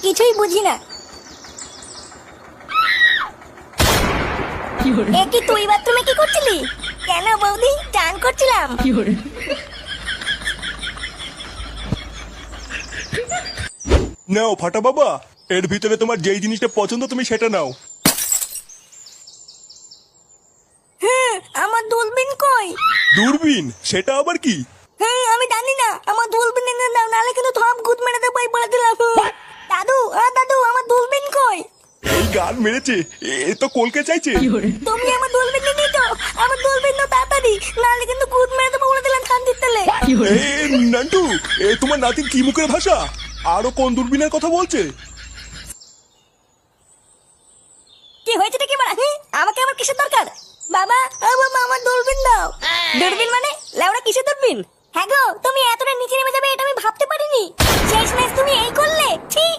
কিছুই বুঝি না। এ কি তুই বাথরুমে কি করছিলি? কেন বৌদি? চান করছিলাম। নাও ফাটা বাবা, এর ভিতরে তোমার যেই জিনিসটা পছন্দ তুমি সেটা নাও। হ্যাঁ, আমার দূরবীন কই? দূরবীন? সেটা আবার কি? হ্যাঁ, আমি জানি না। আমার দূরবীন এনে দাও, নাহলে কিন্তু থপ গুদ মেরে দেবো এই বলে দিলাম। দাদু, দাদু, আমার দূরবীন কই? এই গান মেরেছে, এ তো কলকে চাইছে। তুমি আমার দূরবীন নিয়ে তো, আমার দূরবীন দাও তাড়াতাড়ি, নাহলে কিন্তু গুদ মেরে দেবো বলে দিলাম শান্তির তেলে। এ নান্টু, এ তোমার নাতির কি মুখের ভাষা? আরো কোন দূরবীনের কথা বলছে? কি হয়েছে কি বলা? আমাকে আবার কিসের দরকার? বাবা, ও বাবা, আমার দূরবীন দাও। দূরবীন মানে? লেওড়া কিসের দূরবীন? হ্যাঁ গো, তুমি এতটা নিচে নেমে যাবে এটা আমি ভাবতে পারিনি। শেষমেশ তুমি এই করলে? ঠিক।